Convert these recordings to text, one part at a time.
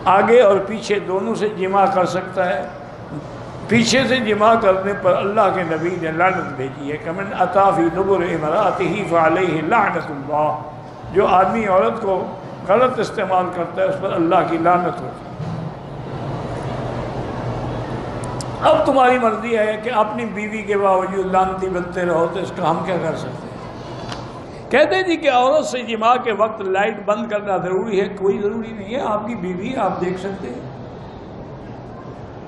آگے اور پیچھے دونوں سے جمع کر سکتا ہے۔ پیچھے سے جمع کرنے پر اللہ کے نبی نے لعنت بھیجی ہے کہ من اتی فی دبر امرأتہ فعلیہ لعنت اللہ، جو آدمی عورت کو غلط استعمال کرتا ہے اس پر اللہ کی لعنت ہوتی ہے۔ اب تمہاری مرضی ہے کہ اپنی بیوی کے باوجود لعنتی بنتے رہو، تو اس کا ہم کیا کر سکتے ہیں؟ کہتے ہیں جی کہ عورت سے جماع کے وقت لائٹ بند کرنا ضروری ہے۔ کوئی ضروری نہیں ہے، آپ کی بیوی آپ دیکھ سکتے ہیں،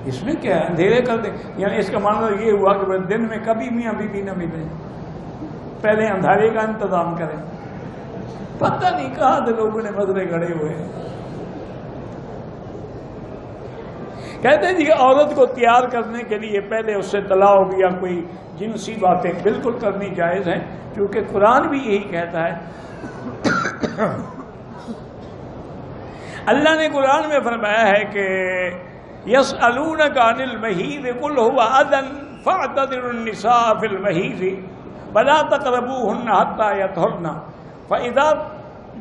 اس میں کیا ہے، اندھیرے کر دیں۔ یعنی اس کا معنی یہ ہوا کہ دن میں کبھی میاں بیوی نہ ملیں، پہلے اندھیرے کا انتظام کریں۔ پتہ نہیں کہاں سے لوگوں نے مسئلے گھڑے ہوئے ہیں۔ کہتے ہیں جی کہ عورت کو تیار کرنے کے لیے پہلے اس سے طلاق یا کوئی جنسی باتیں بالکل کرنی جائز ہیں، کیونکہ قرآن بھی یہی کہتا ہے۔ اللہ نے قرآن میں فرمایا ہے کہ یسألونک عن المحیض قل هو اذى فاعتزلوا النساء في المحیض ولا تقربوهن حتى يطهرن فاذا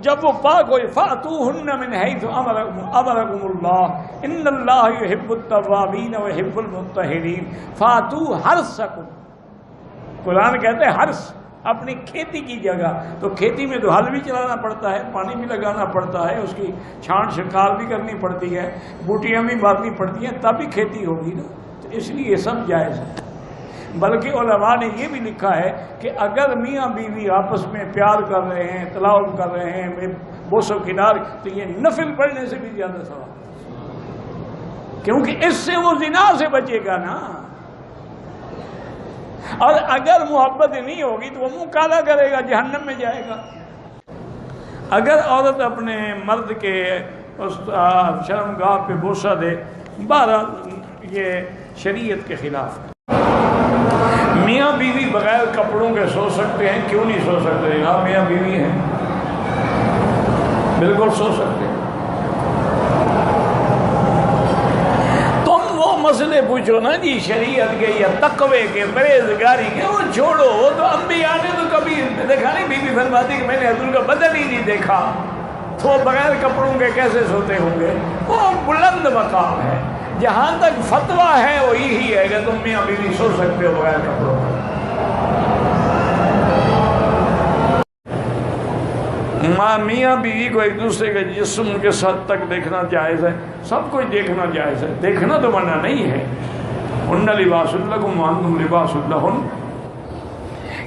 جب وہ پاک ہوئے فَأْتُوهُنَّ مِنْ حَيْثُ أَمَرَكُمُ اللَّهُ إِنَّ اللَّهَ يُحِبُّ التَّوَّابِينَ وَيُحِبُّ الْمُتَّطَهِّرِينَ فَأْتُوا حَرْثَكُمْ۔ قرآن کہتے ہیں حرث، اپنی کھیتی کی جگہ۔ تو کھیتی میں تو ہل بھی چلانا پڑتا ہے، پانی بھی لگانا پڑتا ہے، اس کی چھانٹ چھڑکاو بھی کرنی پڑتی ہے، بوٹیاں بھی مارنی پڑتی ہیں، تب ہی کھیتی ہوگی نا۔ تو اس لیے یہ سب جائز ہے۔ بلکہ علماء نے یہ بھی لکھا ہے کہ اگر میاں بیوی آپس میں پیار کر رہے ہیں، طلاق کر رہے ہیں، بوس و کنار، تو یہ نفل پڑھنے سے بھی زیادہ ثواب، کیونکہ اس سے وہ زنا سے بچے گا نا۔ اور اگر محبت نہیں ہوگی تو وہ منہ کالا کرے گا، جہنم میں جائے گا۔ اگر عورت اپنے مرد کے شرمگاہ پہ بوسہ دے، بہرحال یہ شریعت کے خلاف ہے۔ میاں بیوی بغیر کپڑوں کے سو سکتے ہیں؟ کیوں نہیں سو سکتے؟ ہاں میاں بیوی ہیں، بالکل سو سکتے ہیں۔ تم وہ مسئلے پوچھو نا جی شریعت کے یا تقوی کے، پرہیزگاری کے، وہ چھوڑو۔ وہ تو انبیاء نے تو کبھی دیکھا نہیں، بی بی فرماتی کہ میں نے حضور کا بدن ہی نہیں دیکھا، تو وہ بغیر کپڑوں کے کیسے سوتے ہوں گے؟ وہ بلند مقام ہے۔ جہاں تک فتویٰ ہے وہ یہی ہے کہ تم میاں بیوی سو سکتے ہو بغیر کپڑوں کے۔ میاں بیوی کو ایک دوسرے کے جسم کے ساتھ تک دیکھنا جائز ہے، سب کچھ دیکھنا جائز ہے، دیکھنا تو منع نہیں ہے۔ ہن لباس لکم وانتم لباس لہن۔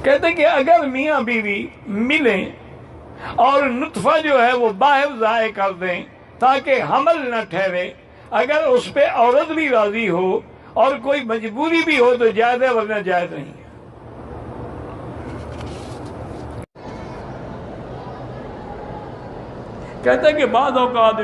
کہتے ہیں کہ اگر میاں بیوی ملیں اور نطفہ جو ہے وہ باہر ضائع کر دیں تاکہ حمل نہ ٹھہرے، اگر اس پہ عورت بھی راضی ہو اور کوئی مجبوری بھی ہو تو جائز ہے، ورنہ جائز نہیں ہے۔ کہتا ہے کہ بعض اوقات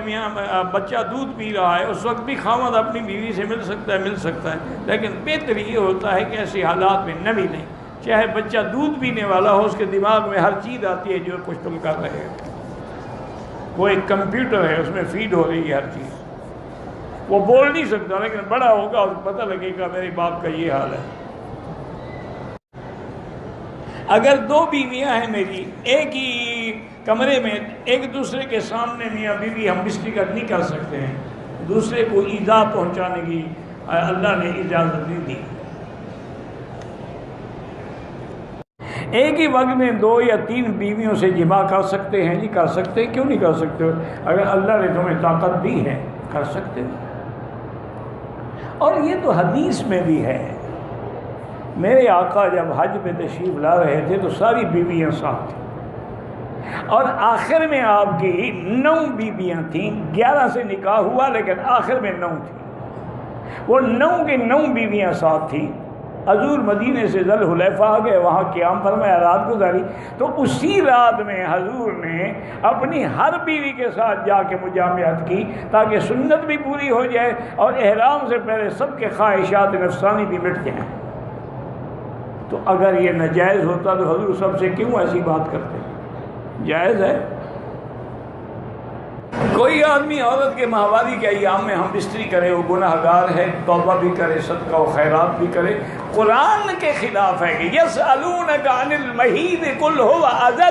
بچہ دودھ پی رہا ہے، اس وقت بھی خاوند اپنی بیوی سے مل سکتا ہے، لیکن بہتر یہ ہوتا ہے کہ ایسی حالات میں نہ ملیں۔ چاہے بچہ دودھ پینے والا ہو، اس کے دماغ میں ہر چیز آتی ہے جو کچھ تم کر رہے ہو۔ وہ ایک کمپیوٹر ہے، اس میں فیڈ ہو رہی ہے ہر چیز۔ وہ بول نہیں سکتا، لیکن بڑا ہوگا اور پتہ لگے گا میرے باپ کا یہ حال ہے۔ اگر دو بیویاں ہیں میری، ایک ہی کمرے میں، ایک دوسرے کے سامنے میاں بیوی ہم مشترکت نہیں کر سکتے ہیں، دوسرے کو ایذا پہنچانے کی اللہ نے اجازت نہیں دی۔ ایک ہی وقت میں 2 یا 3 بیویوں سے جماع کر سکتے ہیں؟ نہیں کر سکتے۔ کیوں نہیں کر سکتے؟ اگر اللہ نے تمہیں طاقت دی ہے کر سکتے ہو۔ اور یہ تو حدیث میں بھی ہے، میرے آقا جب حج پہ تشریف لا رہے تھے تو ساری بیویاں ساتھ تھیں، اور آخر میں آپ کی 9 بیویاں تھیں۔ 11 سے نکاح ہوا لیکن آخر میں 9 تھیں۔ وہ 9 کی 9 بیویاں ساتھ تھیں۔ حضور مدینے سے ذی الحلیفہ آ گئے، وہاں قیام فرمایا، رات گزاری، تو اسی رات میں حضور نے اپنی ہر بیوی کے ساتھ جا کے مجامعت کی تاکہ سنت بھی پوری ہو جائے اور احرام سے پہلے سب کے خواہشات نفسانی بھی مٹ جائیں۔ تو اگر یہ ناجائز ہوتا تو حضور سب سے کیوں ایسی بات کرتے؟ جائز ہے۔ کوئی آدمی عورت کے ماہواری کے ایام میں ہم بستری کرے، وہ گناہ گار ہے، توبہ بھی کرے، صدقہ و خیرات بھی کرے۔ قرآن کے خلاف ہے کہ یسألونک عن المحیض قل هو اذى،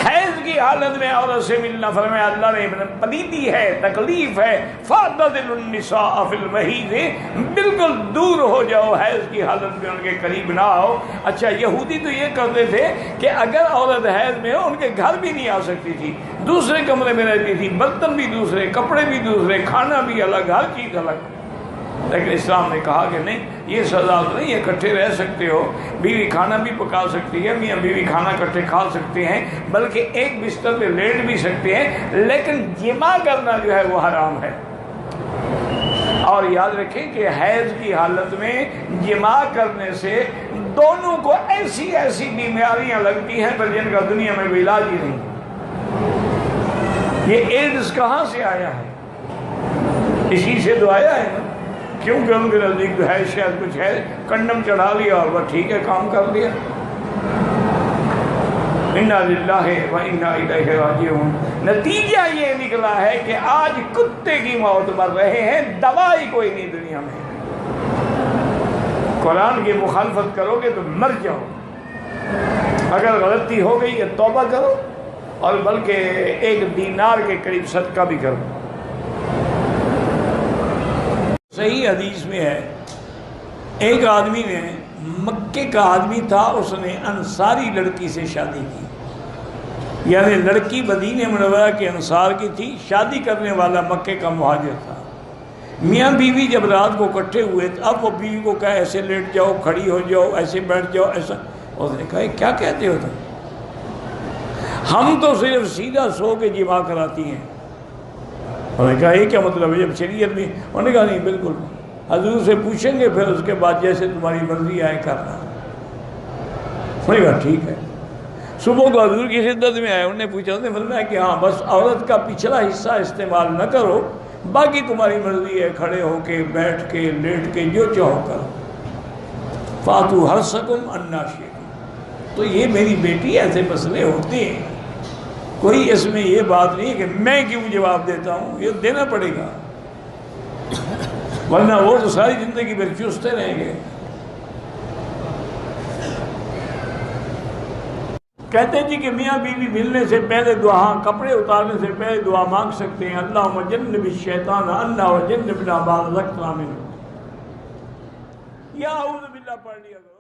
حیض کی کی حالت میں عورت سے ملنا، فرمایا اللہ نے پلیتی ہے، تکلیف ہے، فاعتزلوا النساء فی المحیض، بالکل دور ہو جاؤ، حیض کی حالت میں ان کے قریب نہ آؤ۔ اچھا یہودی تو یہ کرتے تھے کہ اگر عورت حیض میں ہو ان کے گھر بھی نہیں آ سکتی تھی، دوسرے کمرے میں رہتی تھی، برتن بھی دوسرے، کپڑے بھی دوسرے، کھانا بھی الگ، ہر چیز الگ۔ لیکن اسلام نے کہا کہ نہیں، یہ سزا تو نہیں، اکٹھے رہ سکتے ہو، بیوی کھانا بھی پکا سکتی ہے، میاں بیوی کھانا اکٹھے کھا سکتے ہیں، بلکہ ایک بستر پہ لیٹ بھی سکتے ہیں، لیکن جماع کرنا جو ہے وہ حرام ہے۔ اور یاد رکھیں کہ حیض کی حالت میں جماع کرنے سے دونوں کو ایسی ایسی بیماریاں لگتی ہیں پر جن کا دنیا میں کوئی علاج ہی نہیں۔ یہ ایڈز کہاں سے آیا ہے؟ اسی سے تو آیا ہے نا، کیونکہ ان کے نزدیک ہے شاید کچھ ہے، کنڈم چڑھا لیا اور وہ ٹھیک ہے، کام کر لیا۔ انا للہ و انا الیہ راجعون۔ نتیجہ یہ نکلا ہے کہ آج کتے کی موت مر رہے ہیں، دوائی کوئی نہیں دنیا میں۔ قرآن کی مخالفت کرو گے تو مر جاؤ، اگر غلطی ہو گئی کہ توبہ کرو، اور بلکہ 1 دینار کے قریب صدقہ بھی کرو۔ صحیح حدیث میں ہے، ایک آدمی نے، مکے کا آدمی تھا، اس نے انصاری لڑکی سے شادی کی، یعنی لڑکی مدینہ منورہ کے انصار کی تھی، شادی کرنے والا مکے کا مہاجر تھا۔ میاں بیوی جب رات کو اکٹھے ہوئے تو اب وہ بیوی کو کہا ایسے لیٹ جاؤ، کھڑی ہو جاؤ، ایسے بیٹھ جاؤ، ایسا۔ اس نے کہا کیا کہتے ہو تم؟ ہم تو صرف سیدھا سو کے جماع کراتی ہیں۔ انہوں نے کہا یہ کیا مطلب ہے جب شریعت میں؟ انہوں نے کہا نہیں، بالکل حضور سے پوچھیں گے، پھر اس کے بعد جیسے تمہاری مرضی آئے کرنا۔ انہوں نے کہا ٹھیک ہے۔ صبح کو حضور کی خدمت میں آئے، انہوں نے پوچھا، انہوں نے فرمایا کہ ہاں بس عورت کا پچھلا حصہ استعمال نہ کرو، باقی تمہاری مرضی ہے، کھڑے ہو کے، بیٹھ کے، لیٹ کے، جو چاہو کرو۔ فاتوا حرثکم انا شئتم۔ تو یہ میری بیٹی، ایسے مسئلے ہوتے ہیں، کوئی اس میں یہ بات نہیں ہے کہ میں کیوں جواب دیتا ہوں، یہ دینا پڑے گا، ورنہ وہ تو ساری زندگی پھر چوستے رہیں گے۔ کہتے جی کہ میاں بیوی ملنے سے پہلے دعا، کپڑے اتارنے سے پہلے دعا مانگ سکتے ہیں، اللہم جنب الشیطان عنا وجنبنا ما رزقتنا منہ، یا اعوذ باللہ پڑھ لیا کرو۔